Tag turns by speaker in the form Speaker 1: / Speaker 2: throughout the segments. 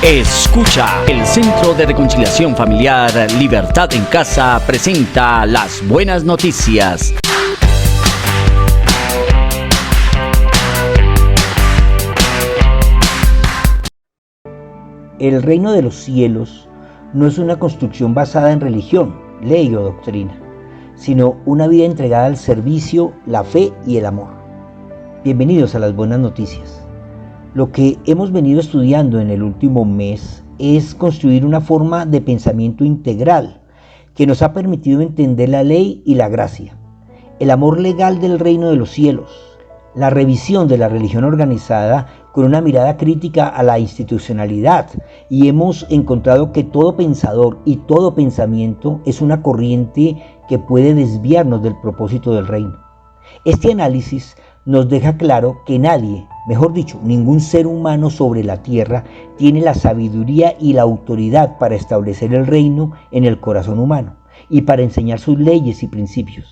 Speaker 1: Escucha, el Centro de Reconciliación Familiar Libertad en Casa presenta las buenas noticias.
Speaker 2: El reino de los cielos no es una construcción basada en religión, ley o doctrina, sino una vida entregada al servicio, la fe y el amor. Bienvenidos a las buenas noticias. Lo que hemos venido estudiando en el último mes es construir una forma de pensamiento integral que nos ha permitido entender la ley y la gracia, el amor legal del reino de los cielos, la revisión de la religión organizada con una mirada crítica a la institucionalidad, y hemos encontrado que todo pensador y todo pensamiento es una corriente que puede desviarnos del propósito del reino. Este análisis nos deja claro que nadie, mejor dicho, ningún ser humano sobre la tierra tiene la sabiduría y la autoridad para establecer el reino en el corazón humano y para enseñar sus leyes y principios,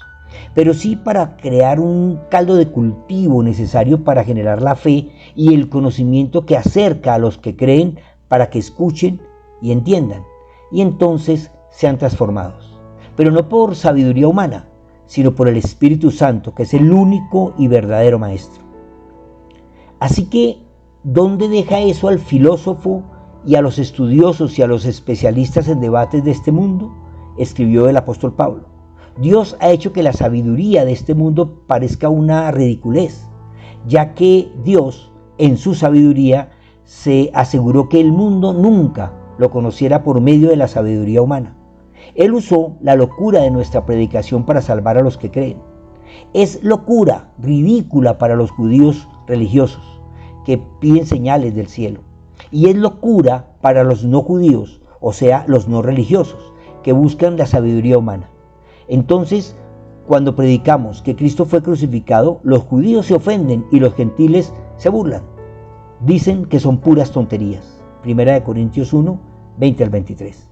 Speaker 2: pero sí para crear un caldo de cultivo necesario para generar la fe y el conocimiento que acerca a los que creen para que escuchen y entiendan, y entonces sean transformados, pero no por sabiduría humana, sino por el Espíritu Santo, que es el único y verdadero Maestro. Así que, ¿dónde deja eso al filósofo y a los estudiosos y a los especialistas en debates de este mundo? Escribió el apóstol Pablo. Dios ha hecho que la sabiduría de este mundo parezca una ridiculez, ya que Dios, en su sabiduría, se aseguró que el mundo nunca lo conociera por medio de la sabiduría humana. Él usó la locura de nuestra predicación para salvar a los que creen. Es locura, ridícula para los judíos religiosos, que piden señales del cielo. Y es locura para los no judíos, o sea, los no religiosos, que buscan la sabiduría humana. Entonces, cuando predicamos que Cristo fue crucificado, los judíos se ofenden y los gentiles se burlan. Dicen que son puras tonterías. 1 Corintios 1, 20 al 23.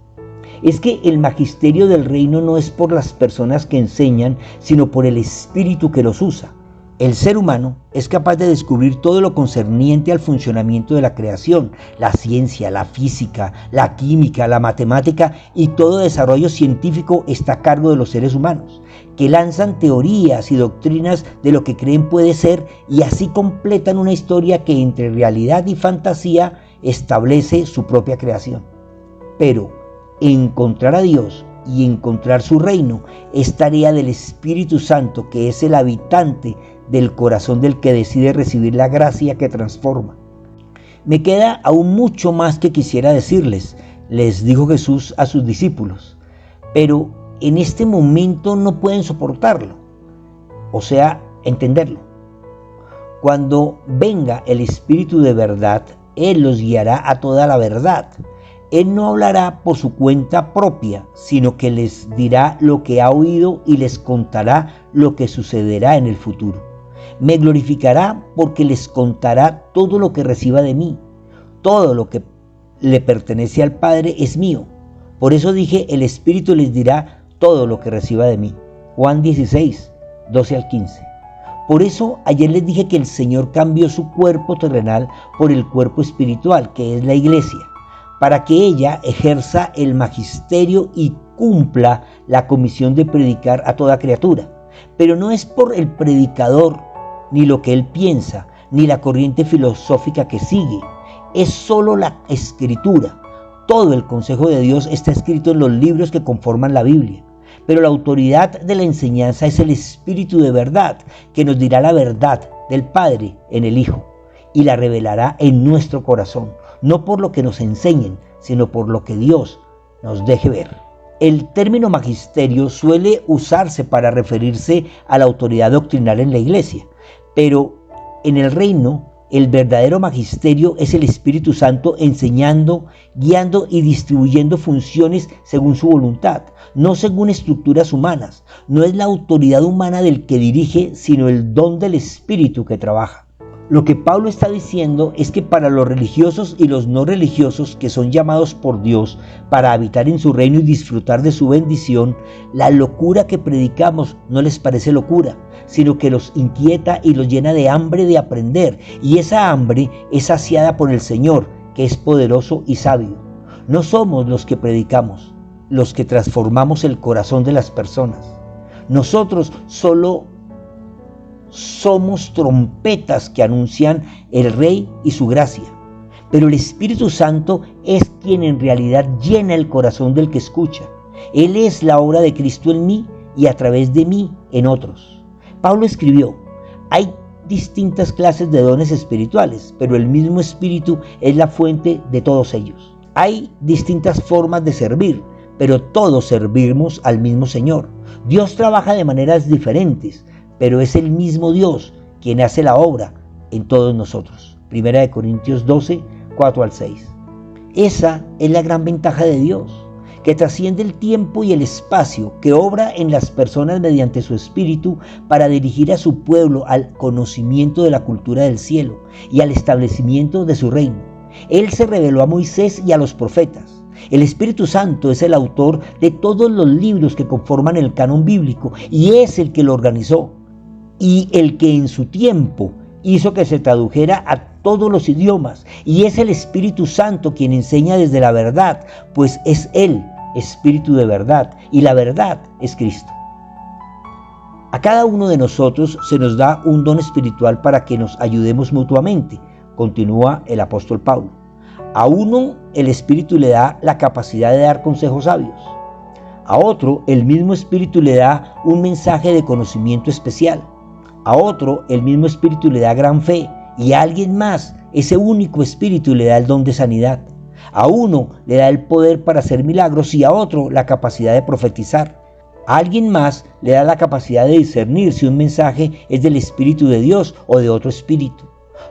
Speaker 2: Es que el magisterio del reino no es por las personas que enseñan, sino por el Espíritu que los usa. El ser humano es capaz de descubrir todo lo concerniente al funcionamiento de la creación, la ciencia, la física, la química, la matemática, y todo desarrollo científico está a cargo de los seres humanos, que lanzan teorías y doctrinas de lo que creen puede ser, y así completan una historia que entre realidad y fantasía establece su propia creación. Pero encontrar a Dios y encontrar su reino es tarea del Espíritu Santo, que es el habitante del corazón del que decide recibir la gracia que transforma. Me queda aún mucho más que quisiera decirles, les dijo Jesús a sus discípulos, pero en este momento no pueden soportarlo, o sea, entenderlo. Cuando venga el Espíritu de verdad, Él los guiará a toda la verdad. Él no hablará por su cuenta propia, sino que les dirá lo que ha oído y les contará lo que sucederá en el futuro. Me glorificará porque les contará todo lo que reciba de mí. Todo lo que le pertenece al Padre es mío. Por eso dije, el Espíritu les dirá todo lo que reciba de mí. Juan 16, 12 al 15. Por eso ayer les dije que el Señor cambió su cuerpo terrenal por el cuerpo espiritual, que es la iglesia, para que ella ejerza el magisterio y cumpla la comisión de predicar a toda criatura. Pero no es por el predicador, ni lo que él piensa, ni la corriente filosófica que sigue. Es solo la Escritura. Todo el consejo de Dios está escrito en los libros que conforman la Biblia. Pero la autoridad de la enseñanza es el Espíritu de verdad, que nos dirá la verdad del Padre en el Hijo, y la revelará en nuestro corazón, no por lo que nos enseñen, sino por lo que Dios nos deje ver. El término magisterio suele usarse para referirse a la autoridad doctrinal en la iglesia, pero en el reino, el verdadero magisterio es el Espíritu Santo enseñando, guiando y distribuyendo funciones según su voluntad, no según estructuras humanas. No es la autoridad humana del que dirige, sino el don del Espíritu que trabaja. Lo que Pablo está diciendo es que para los religiosos y los no religiosos que son llamados por Dios para habitar en su reino y disfrutar de su bendición, la locura que predicamos no les parece locura, sino que los inquieta y los llena de hambre de aprender, y esa hambre es saciada por el Señor, que es poderoso y sabio. No somos los que predicamos, los que transformamos el corazón de las personas. Nosotros solo somos trompetas que anuncian el Rey y su gracia. Pero el Espíritu Santo es quien en realidad llena el corazón del que escucha. Él es la obra de Cristo en mí y a través de mí en otros. Pablo escribió: hay distintas clases de dones espirituales, pero el mismo Espíritu es la fuente de todos ellos. Hay distintas formas de servir, pero todos servimos al mismo Señor. Dios trabaja de maneras diferentes, pero es el mismo Dios quien hace la obra en todos nosotros. 1 Corintios 12, 4 al 6. Esa es la gran ventaja de Dios, que trasciende el tiempo y el espacio, que obra en las personas mediante su Espíritu para dirigir a su pueblo al conocimiento de la cultura del cielo y al establecimiento de su reino. Él se reveló a Moisés y a los profetas. El Espíritu Santo es el autor de todos los libros que conforman el canon bíblico y es el que lo organizó y el que en su tiempo hizo que se tradujera a todos los idiomas, y es el Espíritu Santo quien enseña desde la verdad, pues es Él, Espíritu de verdad, y la verdad es Cristo. A cada uno de nosotros se nos da un don espiritual para que nos ayudemos mutuamente, continúa el apóstol Pablo. A uno el Espíritu le da la capacidad de dar consejos sabios. A otro el mismo Espíritu le da un mensaje de conocimiento especial. A otro el mismo Espíritu le da gran fe, y a alguien más ese único Espíritu le da el don de sanidad. A uno le da el poder para hacer milagros y a otro la capacidad de profetizar. A alguien más le da la capacidad de discernir si un mensaje es del Espíritu de Dios o de otro espíritu.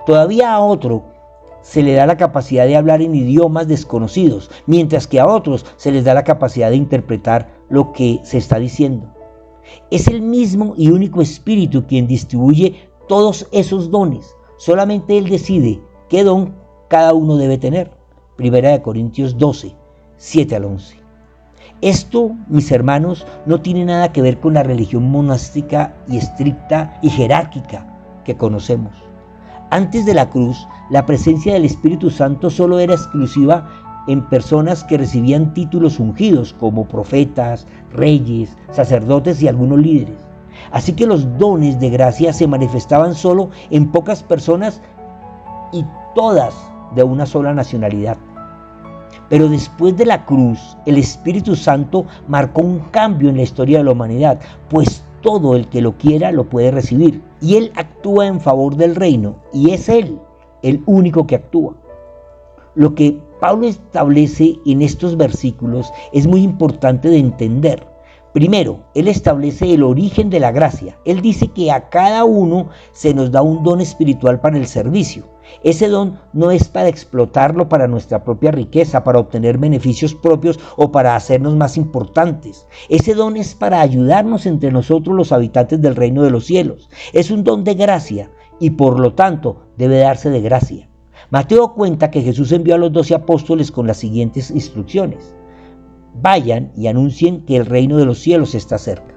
Speaker 2: Todavía a otro se le da la capacidad de hablar en idiomas desconocidos, mientras que a otros se les da la capacidad de interpretar lo que se está diciendo. Es el mismo y único Espíritu quien distribuye todos esos dones. Solamente Él decide qué don cada uno debe tener. 1 Corintios 12, 7 al 11. Esto, mis hermanos, no tiene nada que ver con la religión monástica y estricta y jerárquica que conocemos. Antes de la cruz, la presencia del Espíritu Santo solo era exclusiva en personas que recibían títulos ungidos como profetas, reyes, sacerdotes y algunos líderes. Así que los dones de gracia se manifestaban solo en pocas personas y todas de una sola nacionalidad. Pero después de la cruz, el Espíritu Santo marcó un cambio en la historia de la humanidad, pues todo el que lo quiera lo puede recibir. Y Él actúa en favor del reino, y es Él el único que actúa. Lo que Pablo establece en estos versículos es muy importante de entender. Primero, Él establece el origen de la gracia. Él dice que a cada uno se nos da un don espiritual para el servicio. Ese don no es para explotarlo para nuestra propia riqueza, para obtener beneficios propios o para hacernos más importantes. Ese don es para ayudarnos entre nosotros los habitantes del reino de los cielos. Es un don de gracia y por lo tanto debe darse de gracia. Mateo cuenta que Jesús envió a los 12 apóstoles con las siguientes instrucciones: vayan y anuncien que el reino de los cielos está cerca.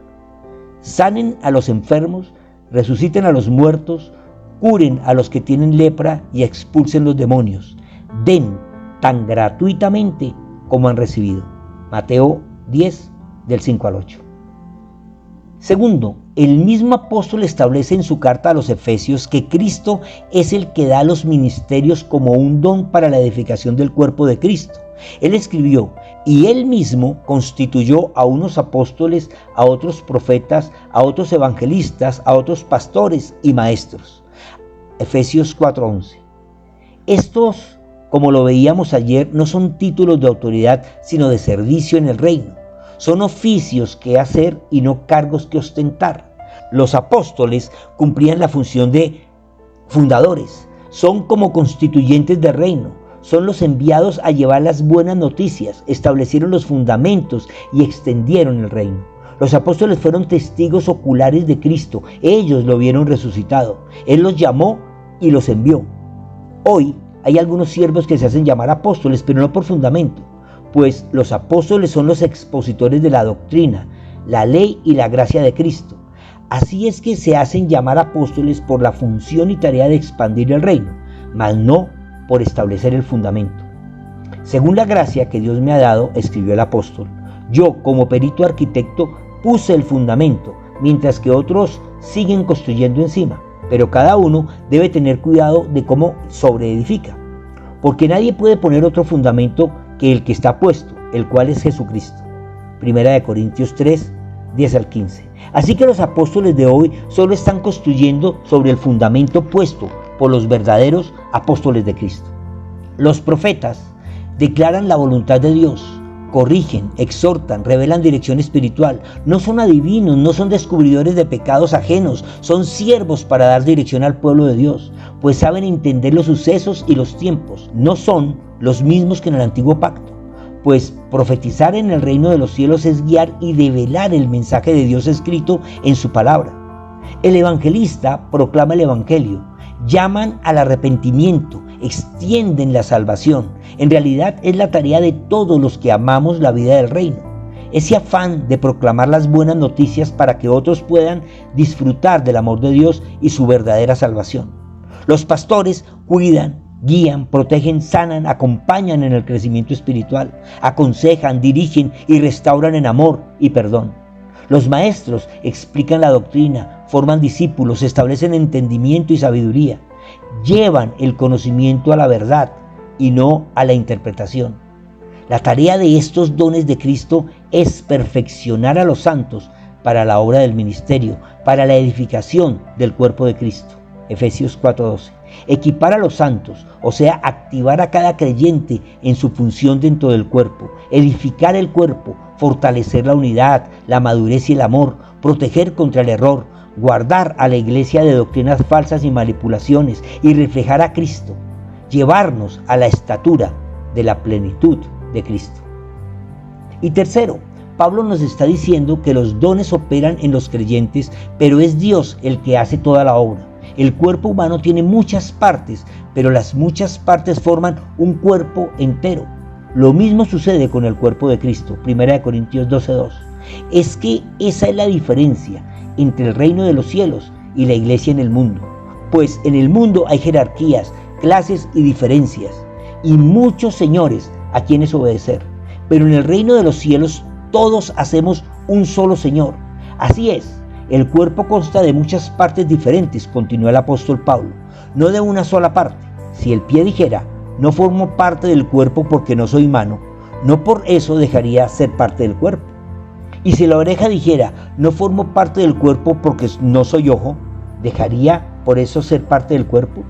Speaker 2: Sanen a los enfermos, resuciten a los muertos, curen a los que tienen lepra y expulsen los demonios. Den tan gratuitamente como han recibido. Mateo 10, del 5 al 8. Segundo, el mismo apóstol establece en su carta a los Efesios que Cristo es el que da los ministerios como un don para la edificación del cuerpo de Cristo. Él escribió: y Él mismo constituyó a unos apóstoles, a otros profetas, a otros evangelistas, a otros pastores y maestros. Efesios 4:11. Estos, como lo veíamos ayer, no son títulos de autoridad, sino de servicio en el reino. Son oficios que hacer y no cargos que ostentar. Los apóstoles cumplían la función de fundadores. Son como constituyentes del reino. Son los enviados a llevar las buenas noticias, establecieron los fundamentos y extendieron el reino. Los apóstoles fueron testigos oculares de Cristo. Ellos lo vieron resucitado. Él los llamó y los envió. Hoy hay algunos siervos que se hacen llamar apóstoles, pero no por fundamento, pues los apóstoles son los expositores de la doctrina, la ley y la gracia de Cristo. Así es que se hacen llamar apóstoles por la función y tarea de expandir el reino, mas no por establecer el fundamento. Según la gracia que Dios me ha dado, escribió el apóstol, yo como perito arquitecto puse el fundamento, mientras que otros siguen construyendo encima, pero cada uno debe tener cuidado de cómo sobreedifica, porque nadie puede poner otro fundamento que el que está puesto, el cual es Jesucristo. Primera de Corintios 3, 10 al 15. Así que los apóstoles de hoy solo están construyendo sobre el fundamento puesto por los verdaderos apóstoles de Cristo. Los profetas declaran la voluntad de Dios, corrigen, exhortan, revelan dirección espiritual. No son adivinos, no son descubridores de pecados ajenos, son siervos para dar dirección al pueblo de Dios, pues saben entender los sucesos y los tiempos. No son los mismos que en el antiguo pacto, pues profetizar en el reino de los cielos es guiar y develar el mensaje de Dios escrito en su palabra. El evangelista proclama el evangelio, llaman al arrepentimiento, extienden la salvación. En realidad es la tarea de todos los que amamos la vida del reino. Ese afán de proclamar las buenas noticias para que otros puedan disfrutar del amor de Dios y su verdadera salvación. Los pastores cuidan, guían, protegen, sanan, acompañan en el crecimiento espiritual, aconsejan, dirigen y restauran en amor y perdón. Los maestros explican la doctrina, forman discípulos, establecen entendimiento y sabiduría, llevan el conocimiento a la verdad y no a la interpretación. La tarea de estos dones de Cristo es perfeccionar a los santos para la obra del ministerio, para la edificación del cuerpo de Cristo. Efesios 4:12. Equipar a los santos, o sea, activar a cada creyente en su función dentro del cuerpo, edificar el cuerpo, fortalecer la unidad, la madurez y el amor, proteger contra el error, guardar a la iglesia de doctrinas falsas y manipulaciones y reflejar a Cristo, llevarnos a la estatura de la plenitud de Cristo. Y tercero, Pablo nos está diciendo que los dones operan en los creyentes, pero es Dios el que hace toda la obra. El cuerpo humano tiene muchas partes, pero las muchas partes forman un cuerpo entero. Lo mismo sucede con el cuerpo de Cristo, 1 Corintios 12:2. Es que esa es la diferencia entre el reino de los cielos y la iglesia en el mundo. Pues en el mundo hay jerarquías, clases y diferencias, y muchos señores a quienes obedecer. Pero en el reino de los cielos todos hacemos un solo Señor. Así es. El cuerpo consta de muchas partes diferentes, continuó el apóstol Pablo, no de una sola parte. Si el pie dijera, no formo parte del cuerpo porque no soy mano, no por eso dejaría ser parte del cuerpo. Y si la oreja dijera, no formo parte del cuerpo porque no soy ojo, ¿dejaría por eso ser parte del cuerpo?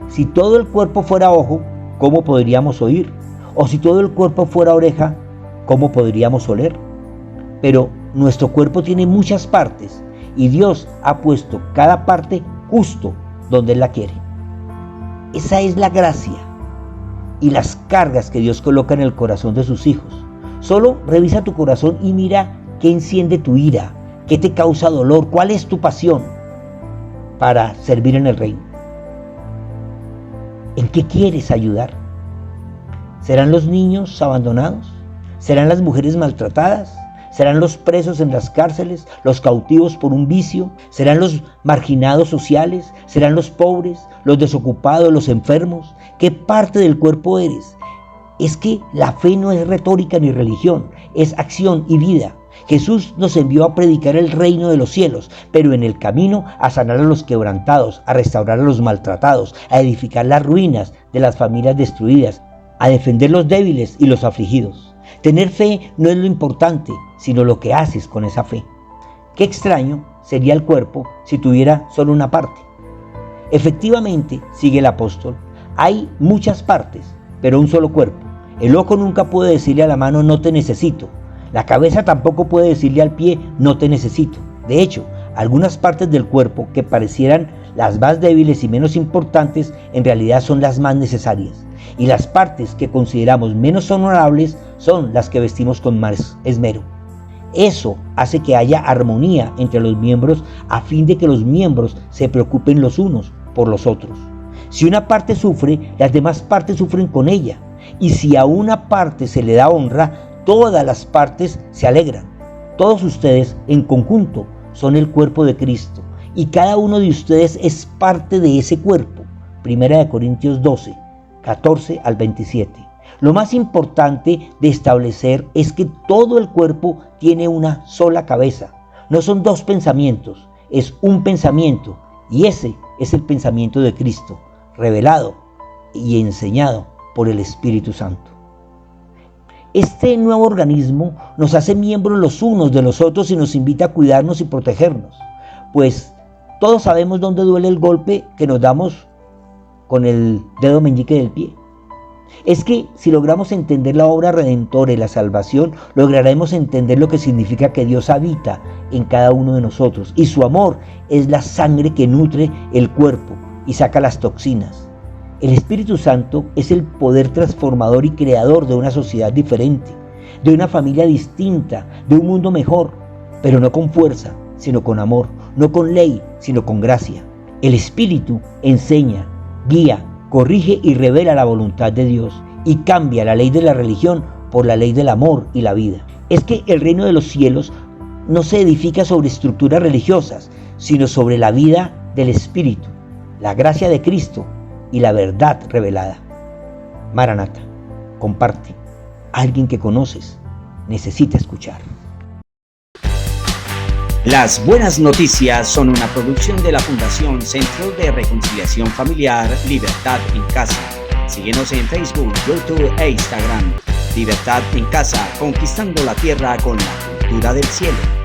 Speaker 2: Si todo el cuerpo fuera ojo, ¿cómo podríamos oír? O si todo el cuerpo fuera oreja, ¿cómo podríamos oler? Pero nuestro cuerpo tiene muchas partes y Dios ha puesto cada parte justo donde Él la quiere. Esa es la gracia y las cargas que Dios coloca en el corazón de sus hijos. Solo revisa tu corazón y mira qué enciende tu ira, qué te causa dolor, cuál es tu pasión para servir en el reino. ¿En qué quieres ayudar? ¿Serán los niños abandonados? ¿Serán las mujeres maltratadas? ¿Serán los presos en las cárceles, los cautivos por un vicio? ¿Serán los marginados sociales? ¿Serán los pobres, los desocupados, los enfermos? ¿Qué parte del cuerpo eres? Es que la fe no es retórica ni religión, es acción y vida. Jesús nos envió a predicar el reino de los cielos, pero en el camino a sanar a los quebrantados, a restaurar a los maltratados, a edificar las ruinas de las familias destruidas, a defender los débiles y los afligidos. Tener fe no es lo importante, sino lo que haces con esa fe. Qué extraño sería el cuerpo si tuviera solo una parte. Efectivamente, sigue el apóstol, hay muchas partes, pero un solo cuerpo. El ojo nunca puede decirle a la mano no te necesito. La cabeza tampoco puede decirle al pie no te necesito. De hecho, algunas partes del cuerpo que parecieran las más débiles y menos importantes, en realidad son las más necesarias. Y las partes que consideramos menos honorables son las que vestimos con más esmero. Eso hace que haya armonía entre los miembros a fin de que los miembros se preocupen los unos por los otros. Si una parte sufre, las demás partes sufren con ella. Y si a una parte se le da honra, todas las partes se alegran. Todos ustedes en conjunto son el cuerpo de Cristo y cada uno de ustedes es parte de ese cuerpo. 1 Corintios 12, 14 al 27. Lo más importante de establecer es que todo el cuerpo tiene una sola cabeza. No son dos pensamientos, es un pensamiento, y ese es el pensamiento de Cristo, revelado y enseñado por el Espíritu Santo. Este nuevo organismo nos hace miembros los unos de los otros y nos invita a cuidarnos y protegernos, pues todos sabemos dónde duele el golpe que nos damos con el dedo meñique del pie. Es que si logramos entender la obra redentora y la salvación, lograremos entender lo que significa que Dios habita en cada uno de nosotros y su amor es la sangre que nutre el cuerpo y saca las toxinas. El Espíritu Santo es el poder transformador y creador de una sociedad diferente, de una familia distinta, de un mundo mejor, pero no con fuerza, sino con amor, no con ley, sino con gracia. El Espíritu enseña, guía, corrige y revela la voluntad de Dios y cambia la ley de la religión por la ley del amor y la vida. Es que el reino de los cielos no se edifica sobre estructuras religiosas, sino sobre la vida del Espíritu, la gracia de Cristo y la verdad revelada. Maranata, comparte. Alguien que conoces necesita escuchar.
Speaker 1: Las Buenas Noticias son una producción de la Fundación Centro de Reconciliación Familiar Libertad en Casa. Síguenos en Facebook, YouTube e Instagram. Libertad en Casa, conquistando la tierra con la cultura del cielo.